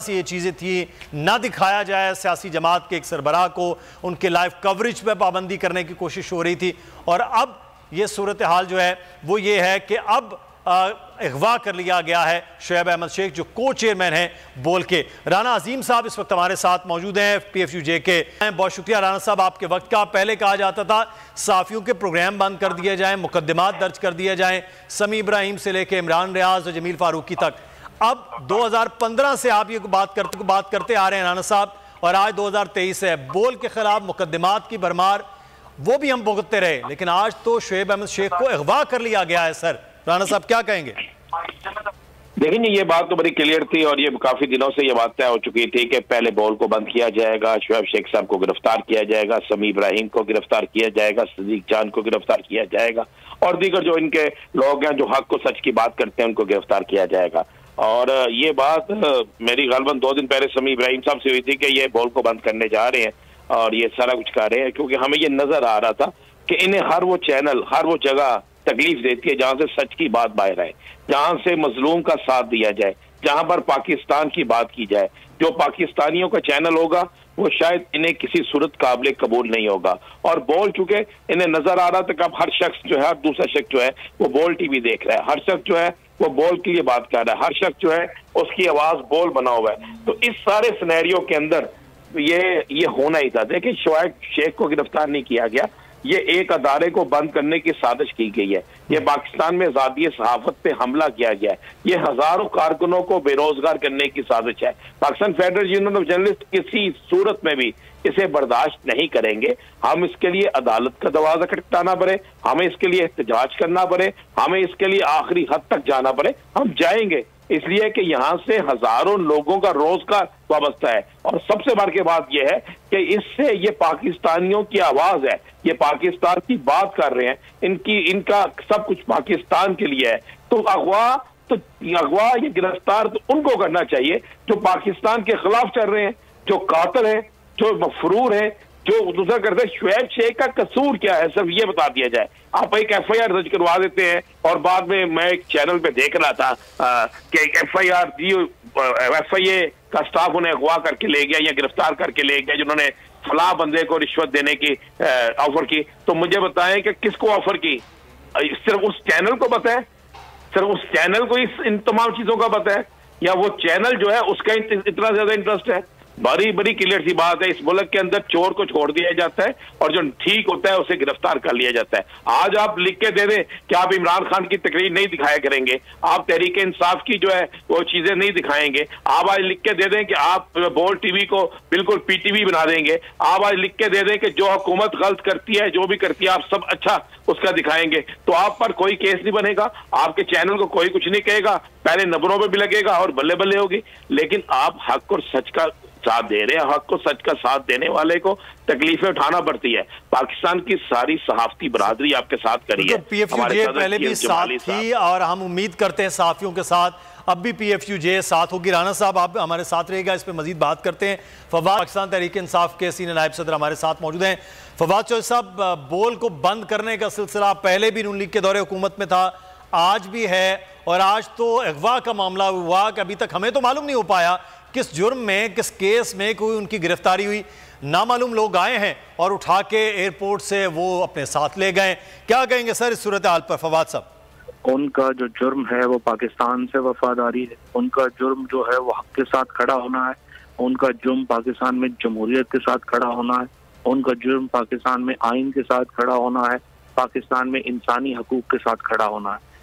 से ये चीज़ें थी, ना दिखाया जाए सियासी जमात के एक सरबराह को, उनके लाइव कवरेज पर पाबंदी करने की कोशिश हो रही थी। और अब ये सूरत हाल जो है वो ये है कि अब अगवा कर लिया गया है शुएब अहमद शेख, जो को चेयरमैन हैं बोल के। राना अजीम साहब इस वक्त हमारे साथ मौजूद हैं, PFUJ के। बहुत शुक्रिया राना साहब आपके वक्त का। पहले कहा जाता था सहाफ़ियों के प्रोग्राम बंद कर दिए जाएं, मुकदमात दर्ज कर दिए जाएं, समी इब्राहिम से लेकर इमरान रियाज और जमील फारूकी तक। अब 2015 से आप ये बात करते आ रहे हैं राना साहब, और आज 2023 है। बोल के खिलाफ मुकदमात की भरमार वो भी हम भुगतते रहे, लेकिन आज तो शुएब अहमद शेख को अगवा कर लिया गया है। सर राना साहब क्या कहेंगे? देखिए, ये बात तो बड़ी क्लियर थी और ये काफी दिनों से ये बात तय हो चुकी थी कि पहले बोल को बंद किया जाएगा, शुएब शेख साहब को गिरफ्तार किया जाएगा, समी इब्राहिम को गिरफ्तार किया जाएगा, सदीक जान को गिरफ्तार किया जाएगा, और दीगर जो इनके लोग हैं जो हक को सच की बात करते हैं उनको गिरफ्तार किया जाएगा। और ये बात मेरी गालबन 2 दिन पहले समी इब्राहिम साहब से हुई थी कि ये बोल को बंद करने जा रहे हैं और ये सारा कुछ कर रहे हैं, क्योंकि हमें ये नजर आ रहा था कि इन्हें हर वो चैनल, हर वो जगह तकलीफ देती है जहां से सच की बात बाहर आए, जहां से मजलूम का साथ दिया जाए, जहां पर पाकिस्तान की बात की जाए। जो पाकिस्तानियों का चैनल होगा वो शायद इन्हें किसी सूरत काबिल कबूल नहीं होगा। और बोल चुके इन्हें नजर आ रहा था कि अब हर शख्स जो है, दूसरा शख्स जो है वो बोल टीवी देख रहा है, हर शख्स जो है वो बोल के लिए बात कर रहा है, हर शख्स जो है उसकी आवाज बोल बना हुआ है। तो इस सारे सिनेरियो के अंदर ये होना ही था। देखिए, शुएब शेख को गिरफ्तार नहीं किया गया, ये एक अदारे को बंद करने की साजिश की गई है। ये पाकिस्तान में आजादी सहाफत पे हमला किया गया है, ये हजारों कारकुनों को बेरोजगार करने की साजिश है। Pakistan federal union of journalist किसी सूरत में भी इसे बर्दाश्त नहीं करेंगे। हम इसके लिए अदालत का दरवाजा खटखटाना पड़े, हमें इसके लिए एहतजाज करना पड़े, हमें इसके लिए आखिरी हद तक जाना पड़े, हम जाएंगे। इसलिए कि यहाँ से हजारों लोगों का रोजगार वाबस्ता है। और सबसे बड़ के बात यह है कि इससे ये पाकिस्तानियों की आवाज है, ये पाकिस्तान की बात कर रहे हैं, इनका सब कुछ पाकिस्तान के लिए है। तो अगवा ये गिरफ्तार तो उनको करना चाहिए जो पाकिस्तान के खिलाफ चल रहे हैं, जो कातिल है, जो मफरूर है, जो दूसरा करते हैं। शुएब शेख का कसूर क्या है, सिर्फ ये बता दिया जाए। आप एक FIR दर्ज करवा देते हैं और बाद में मैं एक चैनल पे देख रहा था कि एक FIR दी, FIA का स्टाफ उन्हें अगवा करके ले गया या गिरफ्तार करके ले गया जिन्होंने फला बंदे को रिश्वत देने की ऑफर की। तो मुझे बताएं कि किसको ऑफर की? सिर्फ उस चैनल को पता है? सिर्फ उस चैनल को इन तमाम चीजों का पता है, या वो चैनल जो है उसका इतना ज्यादा इंटरेस्ट है? बड़ी बड़ी क्लियर सी बात है, इस मुल्क के अंदर चोर को छोड़ दिया जाता है और जो ठीक होता है उसे गिरफ्तार कर लिया जाता है। आज आप लिख के दे दें कि आप इमरान खान की तकरीर नहीं दिखाया करेंगे, आप तहरीक इंसाफ की जो है वो चीजें नहीं दिखाएंगे, आप आज लिख के दे दें कि आप बोल टीवी को बिल्कुल PTV बना देंगे, आप आज लिख के दे दें कि जो हुकूमत गलत करती है, जो भी करती है, आप सब अच्छा उसका दिखाएंगे, तो आप पर कोई केस नहीं बनेगा, आपके चैनल को कोई कुछ नहीं कहेगा, पहले नंबरों पे भी लगेगा और बल्ले बल्ले होगी। लेकिन आप हक और सच का साथ दे रहे हैं, हक को सच का साथ देने वाले को तकलीफें उठाना पड़ती है। पाकिस्तान की सारी सहाफती बरादरी आपके साथ करी है, PFUJ पहले भी साथ थी और हम उम्मीद करते हैं सहाफियों के साथ अब भी PFUJ साथ होगी। राना साहब आप हमारे साथ रहेगा, इस पर मजीद बात करते हैं। फवाद, पाकिस्तान तहरीक इंसाफ के सीनियर नायब सदर हमारे साथ मौजूद हैं। फवाद चौधरी साहब, बोल को बंद करने का सिलसिला पहले भी नून लीग के दौरे हुकूमत में था, आज भी है, और आज तो अगवा का मामला हुआ कि अभी तक हमें तो मालूम नहीं हो पाया किस जुर्म में, किस केस में कोई उनकी गिरफ्तारी हुई। नामालूम लोग आए हैं और उठा के एयरपोर्ट से वो अपने साथ ले गए। क्या कहेंगे सर इस सूरत हाल पर? फवाद साहब, उनका जो जुर्म है वो पाकिस्तान से वफादारी है, उनका जुर्म जो है वो हक के साथ खड़ा होना है, उनका जुर्म पाकिस्तान में जमहूरियत के साथ खड़ा होना है, उनका जुर्म पाकिस्तान में आइन के साथ खड़ा होना है, पाकिस्तान में इंसानी हकूक के साथ खड़ा होना है।